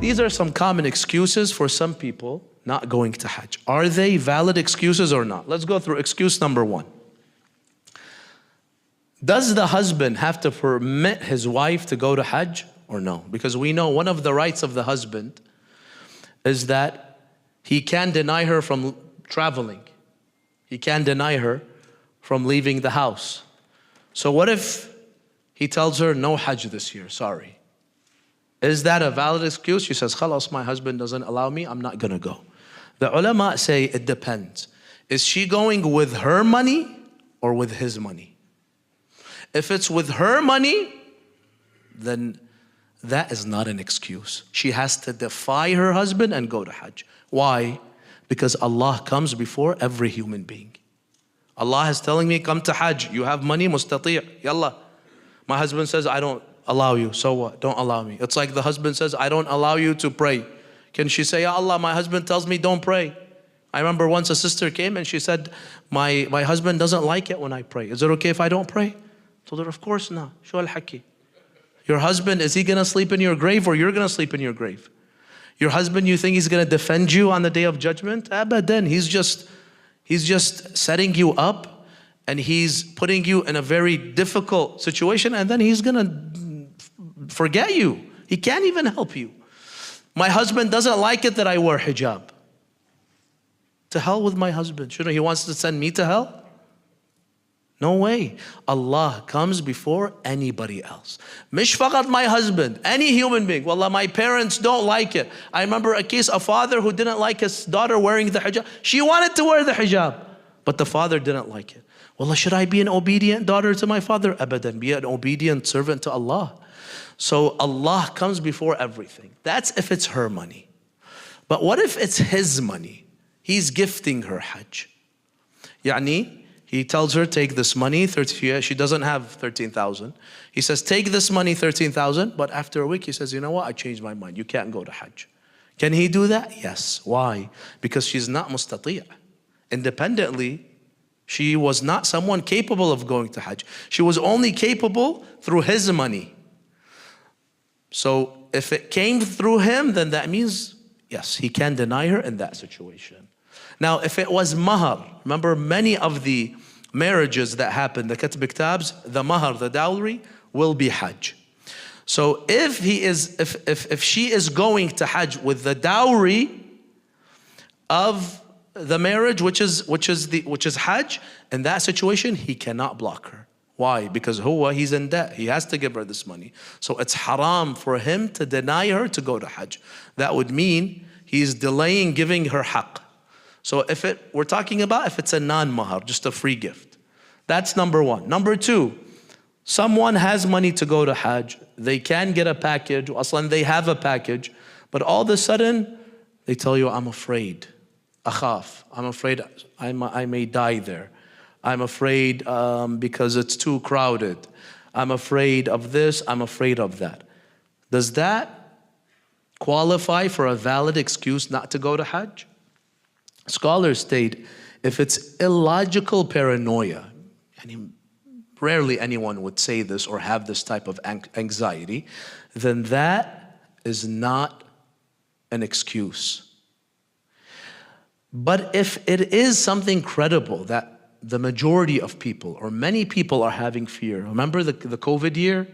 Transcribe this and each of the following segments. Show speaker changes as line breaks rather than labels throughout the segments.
These are some common excuses for some people not going to Hajj. Are they valid excuses or not? Let's go through excuse number one. Does the husband have to permit his wife to go to Hajj or no? Because we know one of the rights of the husband is that he can deny her from traveling. He can deny her from leaving the house. So what if he tells her, no Hajj this year, sorry? Is that a valid excuse? She says, khalas, my husband doesn't allow me, I'm not gonna go. The ulama say it depends. Is she going with her money or with his money? If it's with her money, then that is not an excuse. She has to defy her husband and go to Hajj. Why? Because Allah comes before every human being. Allah is telling me, come to Hajj. You have money, mustati', yallah. My husband says, I don't allow you. So what? Don't allow me. It's like the husband says, I don't allow you to pray. Can she say, Ya Allah, my husband tells me don't pray? I remember once a sister came and she said, my husband doesn't like it when I pray. Is it okay if I don't pray? I told her, of course not. Shu al-haki. Your husband, is he going to sleep in your grave or you're going to sleep in your grave? Your husband, you think he's going to defend you on the day of judgment? Abadan. He's just setting you up and he's putting you in a very difficult situation and then he's going to forget you. He can't even help you. My husband doesn't like it that I wear hijab. To hell with my husband. Shouldn't he wants to send me to hell? No way. Allah comes before anybody else. Mish faqat my husband, any human being. Wallah, my parents don't like it. I remember a case, a father who didn't like his daughter wearing the hijab. She wanted to wear the hijab, but the father didn't like it. Wallah, should I be an obedient daughter to my father? Abadan, be an obedient servant to Allah. So Allah comes before everything. That's if it's her money. But what if it's his money? He's gifting her Hajj. Yani, he tells her, take this money, she doesn't have 13,000. He says, take this money, 13,000, but after a week he says, you know what, I changed my mind, you can't go to Hajj. Can he do that? Yes. Why? Because she's not mustati'. Independently, she was not someone capable of going to Hajj. She was only capable through his money. So if it came through him, then that means, yes, he can deny her in that situation. Now, if it was mahar, remember many of the marriages that happen, the katb kitabs, the mahar, the dowry, will be Hajj. So if she is going to Hajj with the dowry of the marriage, which is Hajj, in that situation, he cannot block her. Why? Because he's in debt. He has to give her this money. So it's haram for him to deny her to go to Hajj. That would mean he's delaying giving her haqq. So we're talking about if it's a non-mahar, just a free gift. That's number one. Number two, someone has money to go to Hajj. They can get a package. Aslan, they have a package. But all of a sudden, they tell you, I'm afraid. Akhaf. I'm afraid I may die there. I'm afraid because it's too crowded. I'm afraid of this. I'm afraid of that. Does that qualify for a valid excuse not to go to Hajj? Scholars state, if it's illogical paranoia, and rarely anyone would say this or have this type of anxiety, then that is not an excuse. But if it is something credible that the majority of people or many people are having fear, remember the COVID year,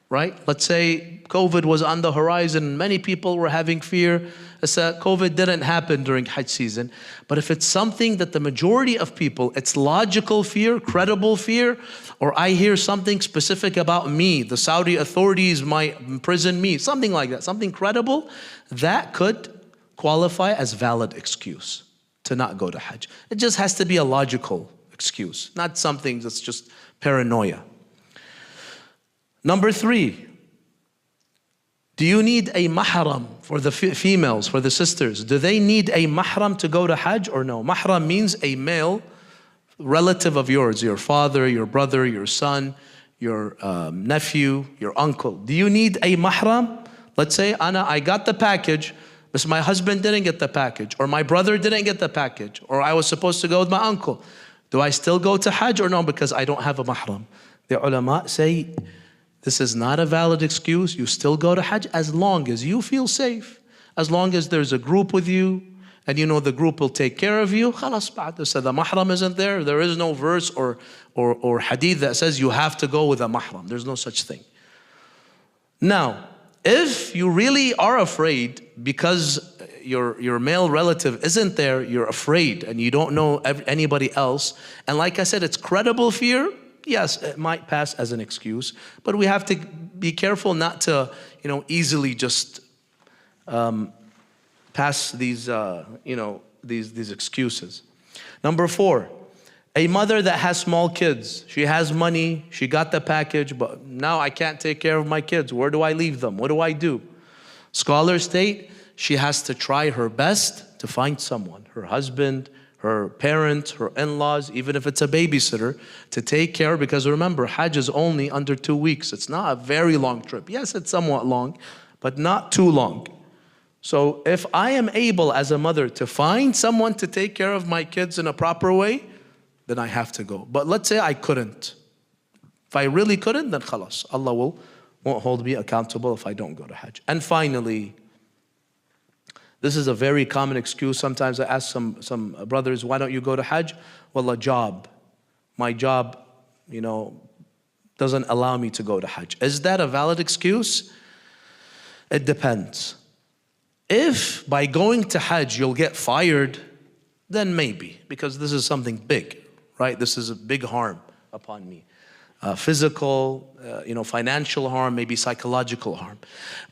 right? Let's say COVID was on the horizon, many people were having fear. COVID didn't happen during Hajj season. But if it's something that the majority of people, it's logical fear, credible fear, or I hear something specific about me, the Saudi authorities might imprison me, something like that, something credible, that could qualify as valid excuse to not go to Hajj. It just has to be a logical excuse, not something that's just paranoia. Number three, do you need a mahram for the females, for the sisters? Do they need a mahram to go to Hajj or no? Mahram means a male relative of yours, your father, your brother, your son, your nephew, your uncle. Do you need a mahram? Let's say, I got the package, but my husband didn't get the package, or my brother didn't get the package, or I was supposed to go with my uncle. Do I still go to Hajj or no because I don't have a mahram? The ulama say, this is not a valid excuse. You still go to Hajj as long as you feel safe. As long as there's a group with you, and you know the group will take care of you, خلاص بعد. So the mahram isn't there. There is no verse or hadith that says you have to go with a mahram. There's no such thing. Now, if you really are afraid because your male relative isn't there, you're afraid and you don't know anybody else, and like I said, it's credible fear, yes, it might pass as an excuse, but we have to be careful not to, easily just pass these, these excuses. Number 4, a mother that has small kids. She has money, she got the package, but now I can't take care of my kids. Where do I leave them? What do I do? Scholars state she has to try her best to find someone, her husband, her parents, her in-laws, even if it's a babysitter, to take care, because remember, Hajj is only under 2 weeks. It's not a very long trip. Yes, it's somewhat long, but not too long. So if I am able as a mother to find someone to take care of my kids in a proper way, then I have to go. But let's say I couldn't. If I really couldn't, then khalas. Allah won't hold me accountable if I don't go to Hajj. And finally, this is a very common excuse. Sometimes I ask some brothers, why don't you go to Hajj? Well, a job. My job, doesn't allow me to go to Hajj. Is that a valid excuse? It depends. If by going to Hajj you'll get fired, then maybe, because this is something big, right? This is a big harm upon me. Physical, financial harm, maybe psychological harm.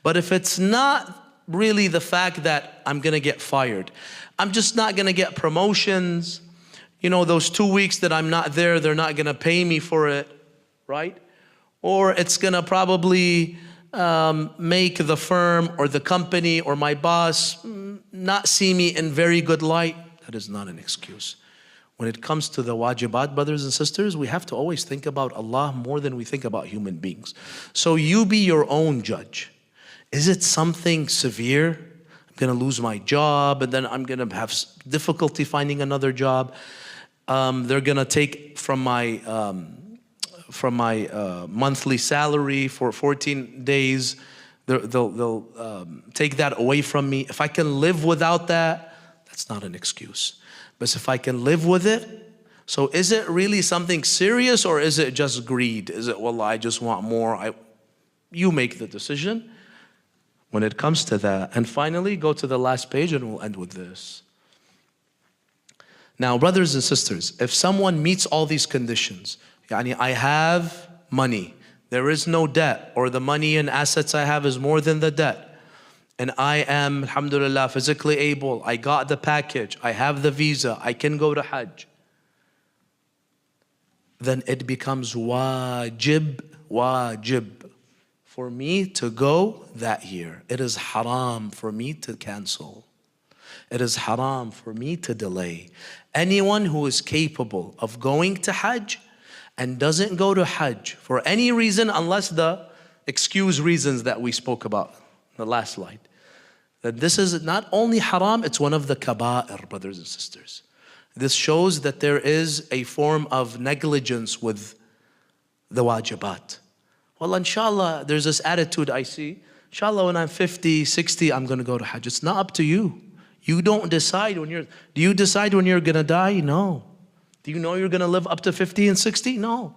But if it's not really the fact that I'm gonna get fired, I'm just not gonna get promotions, those 2 weeks that I'm not there, they're not gonna pay me for it, right? Or it's gonna probably make the firm or the company or my boss not see me in very good light. That is not an excuse. When it comes to the wajibat, brothers and sisters, we have to always think about Allah more than we think about human beings. So you be your own judge. Is it something severe? I'm gonna lose my job and then I'm gonna have difficulty finding another job. They're gonna take from my monthly salary for 14 days. They'll take that away from me. If I can live without that, that's not an excuse. But if I can live with it, so is it really something serious or is it just greed? Is it, well, I just want more? You make the decision when it comes to that. And finally, go to the last page and we'll end with this. Now, brothers and sisters, if someone meets all these conditions, I have money, there is no debt, or the money and assets I have is more than the debt, and I am, alhamdulillah, physically able, I got the package, I have the visa, I can go to Hajj, then it becomes wajib for me to go that year. It is haram for me to cancel. It is haram for me to delay. Anyone who is capable of going to Hajj and doesn't go to Hajj for any reason, unless the excuse reasons that we spoke about in the last slide, that this is not only haram, it's one of the kaba'ir, brothers and sisters. This shows that there is a form of negligence with the wajibat. Well, inshallah, there's this attitude I see, inshallah, when I'm 50, 60, I'm gonna go to Hajj. It's not up to you. You don't decide do you decide when you're gonna die? No. Do you know you're gonna live up to 50 and 60? No.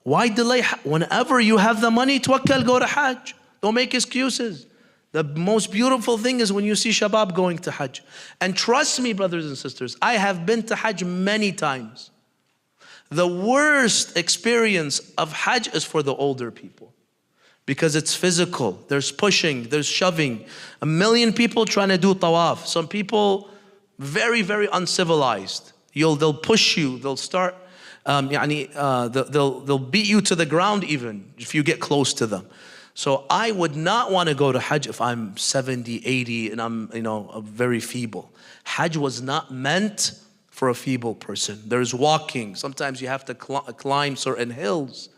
Why delay? Whenever you have the money, tawakkal, go to Hajj. Don't make excuses. The most beautiful thing is when you see shabab going to Hajj. And trust me, brothers and sisters, I have been to Hajj many times. The worst experience of Hajj is for the older people, because it's physical. There's pushing, there's shoving. 1 million people trying to do tawaf. Some people very, very uncivilized. They'll push you. They'll start. They'll beat you to the ground even if you get close to them. So I would not want to go to Hajj if I'm 70, 80, and I'm very feeble. Hajj was not meant for a feeble person. There's walking. Sometimes you have to climb certain hills.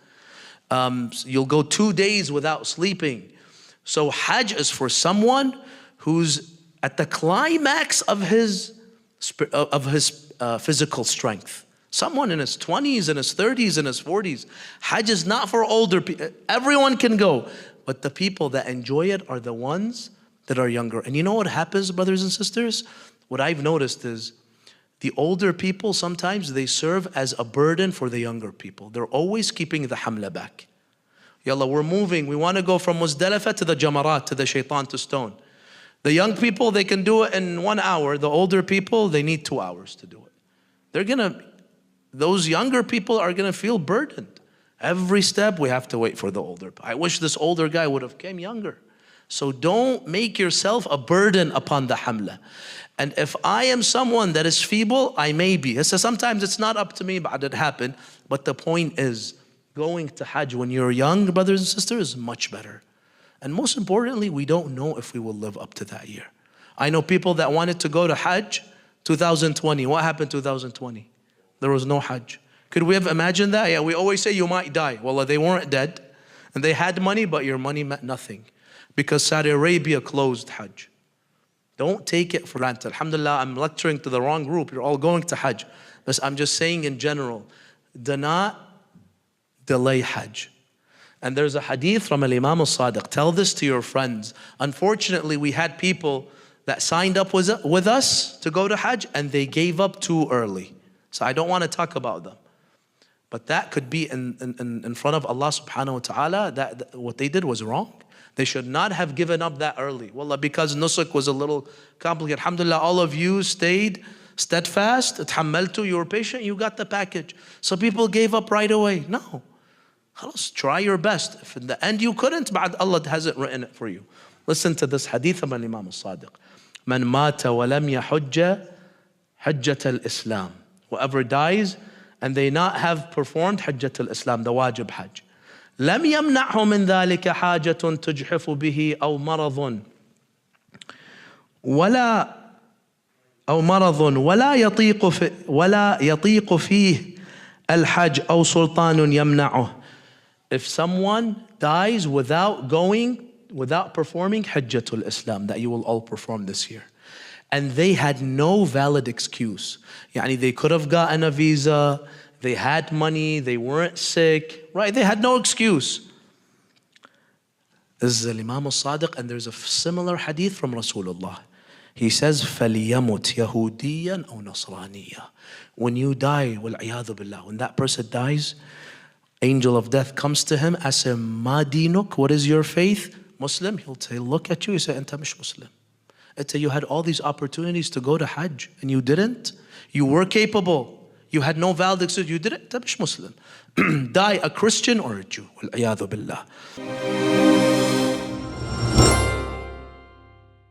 You'll go 2 days without sleeping. So Hajj is for someone who's at the climax of his physical strength. Someone in his 20s, in his 30s, in his 40s. Hajj is not for older people. Everyone can go. But the people that enjoy it are the ones that are younger. And you know what happens, brothers and sisters? What I've noticed is the older people, sometimes they serve as a burden for the younger people. They're always keeping the hamla back. Yalla, we're moving. We want to go from Muzdalifah to the Jamarat, to the Shaitan to stone. The young people, they can do it in 1 hour. The older people, they need 2 hours to do it. Those younger people are gonna feel burdened. Every step we have to wait for the older. I wish this older guy would have came younger. So don't make yourself a burden upon the hamla. And if I am someone that is feeble, I may be. So sometimes it's not up to me, but it happened. But the point is, going to Hajj when you're young, brothers and sisters, is much better. And most importantly, we don't know if we will live up to that year. I know people that wanted to go to Hajj 2020. What happened 2020? There was no Hajj. Could we have imagined that? Yeah, we always say you might die. Well, they weren't dead. And they had money, but your money meant nothing. Because Saudi Arabia closed Hajj. Don't take it for granted. Alhamdulillah, I'm lecturing to the wrong group. You're all going to Hajj. But I'm just saying in general, do not delay Hajj. And there's a hadith from Imam Sadiq. Tell this to your friends. Unfortunately, we had people that signed up with us to go to Hajj and they gave up too early. So I don't want to talk about them. But that could be in front of Allah subhanahu wa ta'ala, that what they did was wrong. They should not have given up that early. Wallah, because nusuk was a little complicated. Alhamdulillah, all of you stayed steadfast, thammaltu, you were patient, you got the package. So people gave up right away. No. Khalas, try your best. If in the end you couldn't, but Allah hasn't written it for you. Listen to this hadith of Imam Sadiq. Man mata wa lam yahujja hajjat al-Islam. Whoever dies and they not have performed hajjat al-Islam, the wajib hajj. لم يمنعه من ذلك حاجة تجحف به أو مرض ولا يطيق فيه الحج أو سلطان يمنعه. If someone dies without performing Hajjatul Islam, that you will all perform this year, and they had no valid excuse, يعني they could have gotten a visa, they had money, they weren't sick, right? They had no excuse. This is Imam Sadiq, and there's a similar hadith from Rasulullah. He says, فَلْيَمُتْ يَهُودِيًّا أَوْ نَصْرَانِيًّا. When you die, وَالْعِيَاذُ بِاللَّهِ, when that person dies, angel of death comes to him, asks him, مَا دِينُك? What is your faith? Muslim. He'll say, look at you, he say, أنت مش Muslim. You had all these opportunities to go to Hajj, and you didn't. You were capable. You had no valid excuse. You didn't. أنت مش Muslim. Die a Christian or a Jew. وَالْعِيَاذُ بِاللَّهِ.